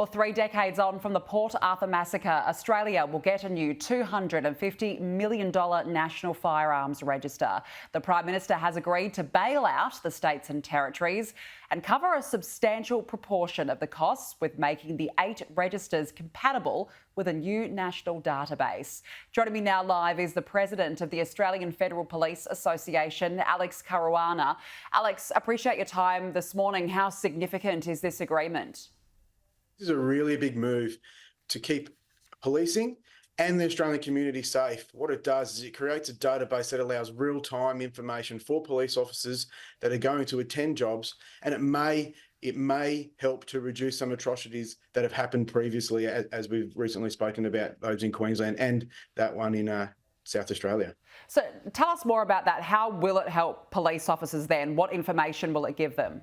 Well, 3 decades on from the Port Arthur massacre, Australia will get a new $250 million national firearms register. The Prime Minister has agreed to bail out the states and territories and cover a substantial proportion of the costs, with making the 8 registers compatible with a new national database. Joining me now live is the President of the Australian Federal Police Association, Alex Caruana. Alex, appreciate your time this morning. How significant is this agreement? This is a really big move to keep policing and the Australian community safe. What it does is it creates a database that allows real-time information for police officers that are going to attend jobs, and it may help to reduce some atrocities that have happened previously, as we've recently spoken about, those in Queensland and that one in South Australia. So tell us more about that. How will it help police officers then? What information will it give them?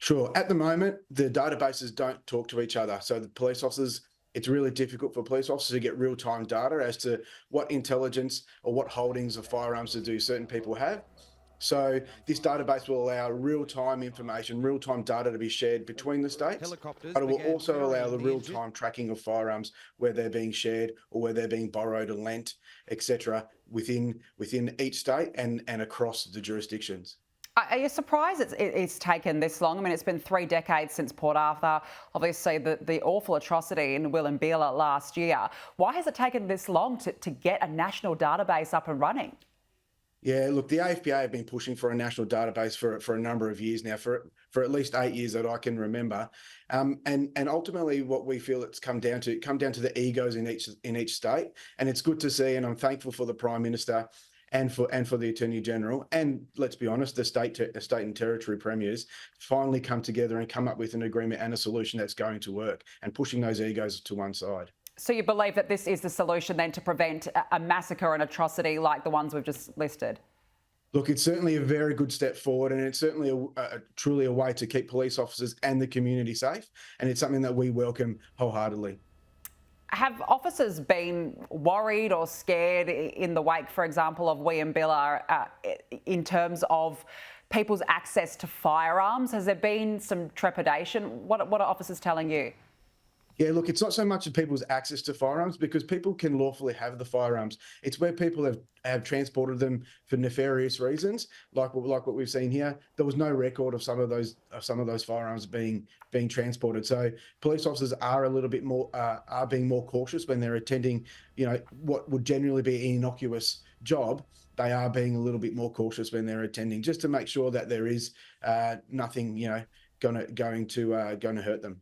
Sure. At the moment, the databases don't talk to each other. So the police officers, it's really difficult for police officers to get real-time data as to what intelligence or what holdings of firearms do certain people have. So this database will allow real-time information, real-time data to be shared between the states, but it will also allow the real-time tracking of firearms, where they're being shared or where they're being borrowed or lent, etc., within each state and across the jurisdictions. Are you surprised it's taken this long? I mean, it's been 3 decades since Port Arthur, obviously the awful atrocity in Willumbilla last year. Why has it taken this long to get a national database up and running? Yeah, look, the AFPA have been pushing for a national database for a number of years now, for at least 8 years that I can remember, and ultimately what we feel it's come down to the egos in each state, and it's good to see, and I'm thankful for the Prime Minister and for the Attorney General, and let's be honest, the state and territory premiers finally come together and come up with an agreement and a solution that's going to work, and pushing those egos to one side. So you believe that this is the solution then to prevent a massacre and atrocity like the ones we've just listed? Look, it's certainly a very good step forward, and it's certainly truly a way to keep police officers and the community safe, and it's something that we welcome wholeheartedly. Have officers been worried or scared in the wake, for example, of Willumbilla, in terms of people's access to firearms? Has there been some trepidation? What are officers telling you? Yeah, look, it's not so much of people's access to firearms, because people can lawfully have the firearms. It's where people have transported them for nefarious reasons, like what we've seen here. There was no record of some of those firearms being transported. So police officers are a little bit more are being more cautious when they're attending, what would generally be an innocuous job. They are being a little bit more cautious when they're attending, just to make sure that there is nothing, going to hurt them.